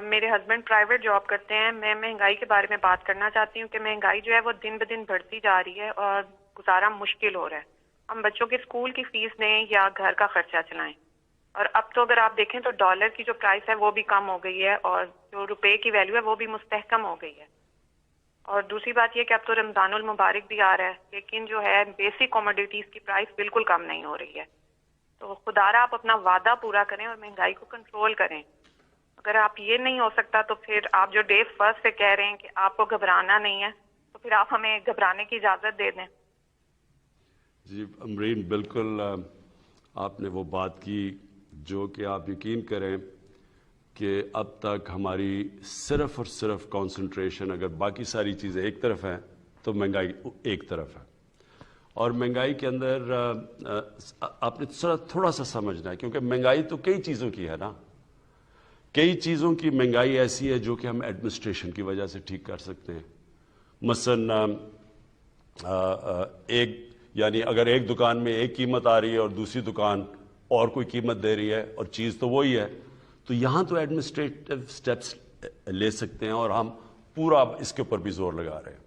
میرے husband private job کرتے ہیں. میں مہنگائی کے بارے میں بات کرنا چاہتی ہوں کہ مہنگائی جو ہے وہ دن بدن بڑھتی جا رہی ہے اور گزارا مشکل ہو رہا ہے. ہم بچوں کے اسکول کی فیس دیں یا گھر کا خرچہ چلائیں. اور اب تو اگر آپ دیکھیں تو ڈالر کی جو پرائس ہے وہ بھی کم ہو گئی ہے اور جو روپے کی ویلیو ہے وہ بھی مستحکم ہو گئی ہے. اور دوسری بات یہ کہ اب تو رمضان المبارک بھی آ رہا ہے، لیکن جو ہے بیسک کوموڈیٹیز کی پرائس بالکل کم نہیں ہو رہی ہے. تو خدا را آپ اپنا وعدہ پورا کریں اور مہنگائی کو کنٹرول کریں. اگر آپ یہ نہیں ہو سکتا تو پھر آپ جو ڈے فرسٹ سے کہہ رہے ہیں کہ آپ کو گھبرانا نہیں ہے، تو پھر آپ ہمیں گھبرانے کی اجازت دے دیں. جی امرین، بالکل آپ نے وہ بات کی جو کہ آپ یقین کریں کہ اب تک ہماری صرف اور صرف کانسنٹریشن اگر باقی ساری چیزیں ایک طرف ہیں تو مہنگائی ایک طرف ہے. اور مہنگائی کے اندر آپ نے تھوڑا سا سمجھنا ہے، کیونکہ مہنگائی تو کئی چیزوں کی ہے نا. کئی چیزوں کی مہنگائی ایسی ہے جو کہ ہم ایڈمنسٹریشن کی وجہ سے ٹھیک کر سکتے ہیں. مثلا یعنی اگر ایک دکان میں ایک قیمت آ رہی ہے اور دوسری دکان اور کوئی قیمت دے رہی ہے اور چیز تو وہی ہے، تو یہاں تو ایڈمنسٹریٹو سٹیپس لے سکتے ہیں اور ہم پورا اس کے اوپر بھی زور لگا رہے ہیں.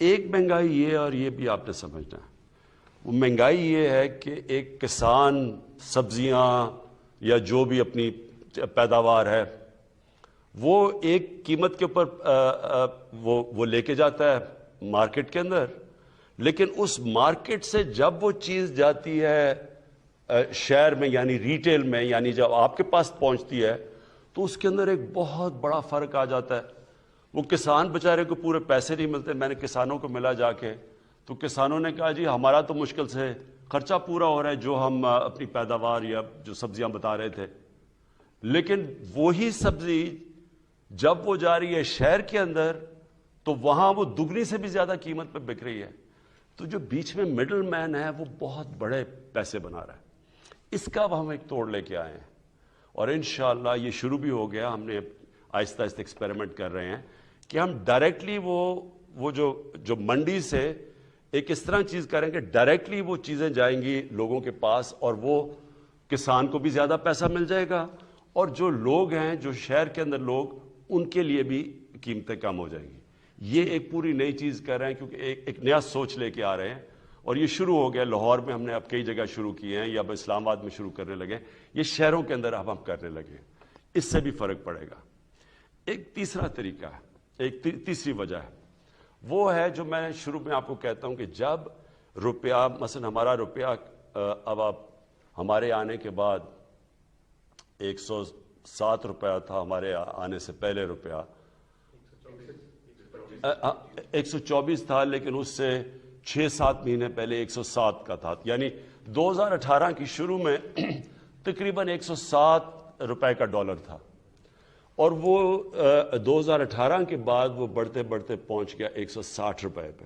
ایک مہنگائی یہ، اور یہ بھی آپ نے سمجھنا ہے، وہ مہنگائی یہ ہے کہ ایک کسان سبزیاں یا جو بھی اپنی پیداوار ہے وہ ایک قیمت کے اوپر وہ لے کے جاتا ہے مارکیٹ کے اندر، لیکن اس مارکیٹ سے جب وہ چیز جاتی ہے شہر میں یعنی ریٹیل میں، یعنی جب آپ کے پاس پہنچتی ہے تو اس کے اندر ایک بہت بڑا فرق آ جاتا ہے. وہ کسان بیچارے کو پورے پیسے نہیں ملتے. میں نے کسانوں کو ملا جا کے، تو کسانوں نے کہا جی ہمارا تو مشکل سے خرچہ پورا ہو رہا ہے جو ہم اپنی پیداوار یا جو سبزیاں بتا رہے تھے، لیکن وہی سبزی جب وہ جا رہی ہے شہر کے اندر تو وہاں وہ دگنی سے بھی زیادہ قیمت پہ بک رہی ہے. تو جو بیچ میں مڈل مین ہے وہ بہت بڑے پیسے بنا رہا ہے. اس کا ہم ایک توڑ لے کے آئے ہیں اور انشاءاللہ یہ شروع بھی ہو گیا. ہم نے آہستہ آہستہ ایکسپیریمنٹ کر رہے ہیں کہ ہم ڈائریکٹلی وہ جو منڈی سے ایک اس طرح چیز کریں کہ ڈائریکٹلی وہ چیزیں جائیں گی لوگوں کے پاس اور وہ کسان کو بھی زیادہ پیسہ مل جائے گا اور جو لوگ ہیں جو شہر کے اندر لوگ ان کے لیے بھی قیمتیں کم ہو جائیں گی. یہ ایک پوری نئی چیز کر رہے ہیں کیونکہ ایک نیا سوچ لے کے آ رہے ہیں اور یہ شروع ہو گیا. لاہور میں ہم نے اب کئی جگہ شروع کیے ہیں یا اب اسلام آباد میں شروع کرنے لگے. یہ شہروں کے اندر اب ہم کرنے لگے. اس سے بھی فرق پڑے گا. ایک تیسرا طریقہ ہے، ایک تیسری وجہ ہے، وہ ہے جو میں شروع میں آپ کو کہتا ہوں کہ جب روپیہ مثلا ہمارا روپیہ اب آپ ہمارے آنے کے بعد 107 روپیہ تھا، ہمارے آنے سے پہلے روپیہ 124 تھا، لیکن اس سے 6-7 مہینے پہلے 107 کا تھا. یعنی 2018 کی شروع میں تقریباً 107 روپے کا ڈالر تھا اور وہ 2018 کے بعد وہ بڑھتے بڑھتے پہنچ گیا 160 روپے پہ.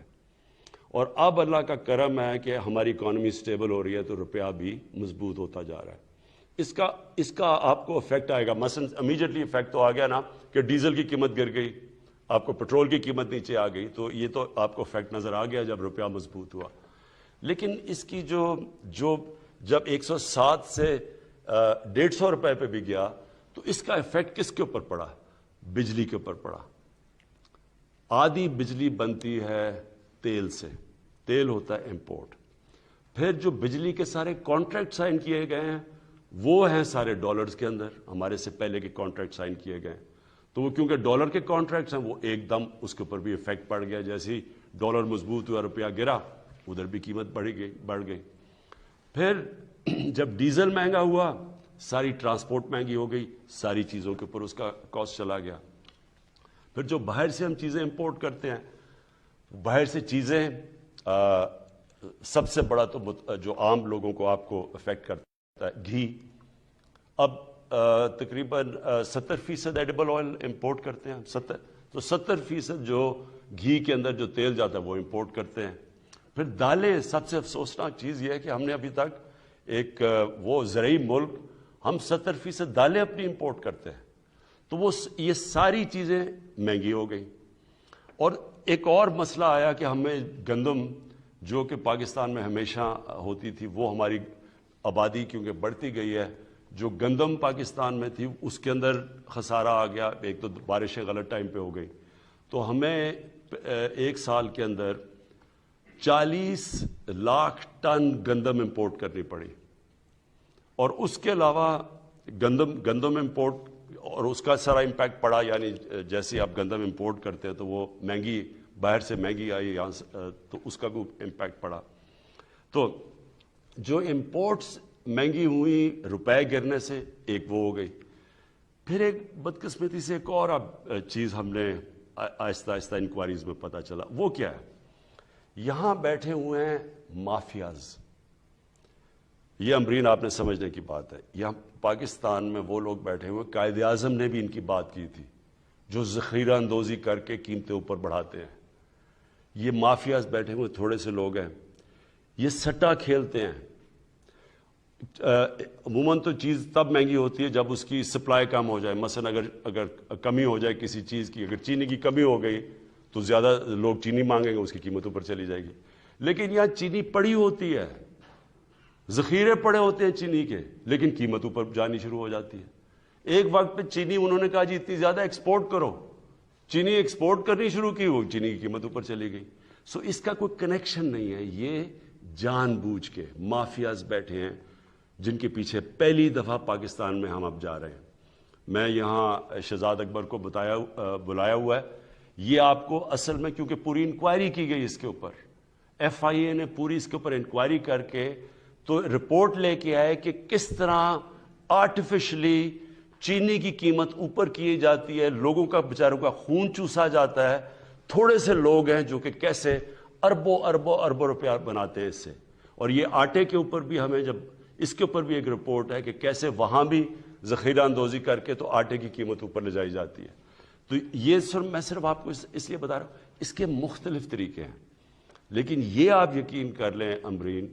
اور اب اللہ کا کرم ہے کہ ہماری اکانومی سٹیبل ہو رہی ہے تو روپیہ بھی مضبوط ہوتا جا رہا ہے. اس کا آپ کو افیکٹ آئے گا. مثلا امیجیٹلی افیکٹ تو آ گیا نا کہ ڈیزل کی قیمت گر گئی، آپ کو پٹرول کی قیمت نیچے آ گئی، تو یہ تو آپ کو افیکٹ نظر آ گیا جب روپیہ مضبوط ہوا. لیکن اس کی جب 107 سے 150 روپے پہ بھی گیا تو اس کا افیکٹ کس کے اوپر پڑا؟ بجلی کے اوپر پڑا. آدھی بجلی بنتی ہے تیل سے، تیل ہوتا ہے امپورٹ. پھر جو بجلی کے سارے کانٹریکٹ سائن کیے گئے ہیں وہ ہیں سارے ڈالرز کے اندر، ہمارے سے پہلے کے کانٹریکٹ سائن کیے گئے ہیں. تو وہ کیونکہ ڈالر کے کانٹریکٹس ہیں وہ ایک دم اس کے اوپر بھی افیکٹ پڑ گیا. جیسے ہی ڈالر مضبوط ہوا روپیہ گرا، ادھر بھی قیمت بڑھ گئی. پھر جب ڈیزل مہنگا ہوا، ساری ٹرانسپورٹ مہنگی ہو گئی، ساری چیزوں کے اوپر اس کا کاسٹ چلا گیا. پھر جو باہر سے ہم چیزیں امپورٹ کرتے ہیں، باہر سے چیزیں سب سے بڑا تو جو عام لوگوں کو آپ کو افیکٹ کرتا ہے گھی. اب تقریباً 70% ایڈیبل آئل امپورٹ کرتے ہیں. تو 70% جو گھی کے اندر جو تیل جاتا ہے وہ امپورٹ کرتے ہیں. پھر دالیں، سب سے افسوسناک چیز یہ ہے کہ ہم نے ابھی تک ایک وہ زرعی ملک، ہم 70% دالیں اپنی امپورٹ کرتے ہیں. تو یہ ساری چیزیں مہنگی ہو گئی. اور ایک اور مسئلہ آیا کہ ہمیں گندم جو کہ پاکستان میں ہمیشہ ہوتی تھی، وہ ہماری آبادی کیونکہ بڑھتی گئی ہے جو گندم پاکستان میں تھی اس کے اندر خسارہ آ گیا. ایک تو بارشیں غلط ٹائم پہ ہو گئی, تو ہمیں 1 سال کے اندر 40 لاکھ ٹن گندم امپورٹ کرنی پڑی. اور اس کے علاوہ گندم امپورٹ اور اس کا سارا امپیکٹ پڑا, یعنی جیسے آپ گندم امپورٹ کرتے ہیں تو وہ مہنگی, باہر سے مہنگی آئی یہاں سے, تو اس کا کوئی امپیکٹ پڑا. تو جو امپورٹس مہنگی ہوئی روپے گرنے سے, ایک وہ ہو گئی. پھر ایک بدقسمتی سے ایک اور چیز ہم نے آہستہ آہستہ انکوائریز میں پتہ چلا. وہ کیا ہے؟ یہاں بیٹھے ہوئے ہیں مافیاز. یہ امرین آپ نے سمجھنے کی بات ہے. یہاں پاکستان میں وہ لوگ بیٹھے ہوئے, قائد اعظم نے بھی ان کی بات کی تھی, جو ذخیرہ اندوزی کر کے قیمتیں اوپر بڑھاتے ہیں. یہ مافیاز بیٹھے ہوئے تھوڑے سے لوگ ہیں. یہ سٹا کھیلتے ہیں. عموماً تو چیز تب مہنگی ہوتی ہے جب اس کی سپلائی کم ہو جائے. مثلا اگر کمی ہو جائے کسی چیز کی, اگر چینی کی کمی ہو گئی تو زیادہ لوگ چینی مانگیں گے, اس کی قیمت اوپر چلی جائے گی. لیکن یہاں چینی پڑی ہوتی ہے, ذخیرے پڑے ہوتے ہیں چینی کے, لیکن قیمت اوپر جانی شروع ہو جاتی ہے. ایک وقت پہ چینی انہوں نے کہا جی اتنی زیادہ ایکسپورٹ کرو, چینی ایکسپورٹ کرنی شروع کی, وہ چینی کی قیمت اوپر چلی گئی. سو اس کا کوئی کنیکشن نہیں ہے. یہ جان بوجھ کے مافیاز بیٹھے ہیں جن کے پیچھے پہلی دفعہ پاکستان میں ہم اب جا رہے ہیں. میں یہاں شہزاد اکبر کو بلایا ہوا ہے. یہ آپ کو اصل میں, کیونکہ پوری انکوائری کی گئی اس کے اوپر, ایف آئی اے نے پوری اس کے اوپر انکوائری کر کے تو رپورٹ لے کے آئے کہ کس طرح آرٹیفیشلی چینی کی قیمت اوپر کی جاتی ہے, لوگوں کا بیچاروں کا خون چوسا جاتا ہے. تھوڑے سے لوگ ہیں جو کہ کیسے اربوں روپیہ بناتے ہیں اس سے. اور یہ آٹے کے اوپر بھی ہمیں جب اس کے اوپر بھی ایک رپورٹ ہے کہ کیسے وہاں بھی ذخیرہ اندوزی کر کے تو آٹے کی قیمت اوپر لے جائی جاتی ہے. تو یہ میں صرف آپ کو اس لیے بتا رہا ہوں, اس کے مختلف طریقے ہیں. لیکن یہ آپ یقین کر لیں امرین,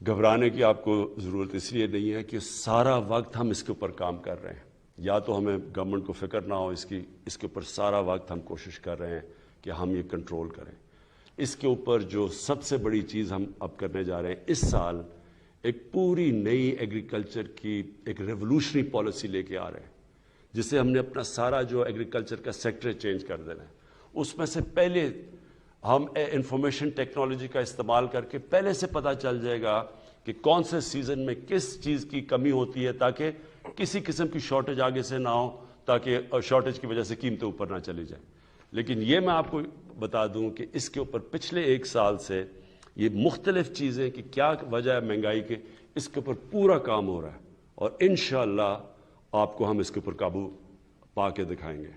گھبرانے کی آپ کو ضرورت اس لیے نہیں ہے کہ سارا وقت ہم اس کے اوپر کام کر رہے ہیں. یا تو ہمیں گورنمنٹ کو فکر نہ ہو اس کی, اس کے اوپر سارا وقت ہم کوشش کر رہے ہیں کہ ہم یہ کنٹرول کریں. اس کے اوپر جو سب سے بڑی چیز ہم اب کرنے جا رہے ہیں, اس سال ایک پوری نئی ایگریکلچر کی ایک ریولوشنری پالیسی لے کے آ رہے ہیں, جس سے ہم نے اپنا سارا جو ایگریکلچر کا سیکٹر چینج کر دینا ہے. اس میں سے پہلے ہم انفارمیشن ٹیکنالوجی کا استعمال کر کے پہلے سے پتہ چل جائے گا کہ کون سے سیزن میں کس چیز کی کمی ہوتی ہے, تاکہ کسی قسم کی شارٹیج آگے سے نہ ہو, تاکہ شارٹیج کی وجہ سے قیمتیں اوپر نہ چلی جائیں. لیکن یہ میں آپ کو بتا دوں کہ اس کے اوپر پچھلے 1 سال سے یہ مختلف چیزیں کہ کیا وجہ ہے مہنگائی کے, اس کے اوپر پورا کام ہو رہا ہے. اور انشاءاللہ آپ کو ہم اس کے اوپر قابو پا کے دکھائیں گے.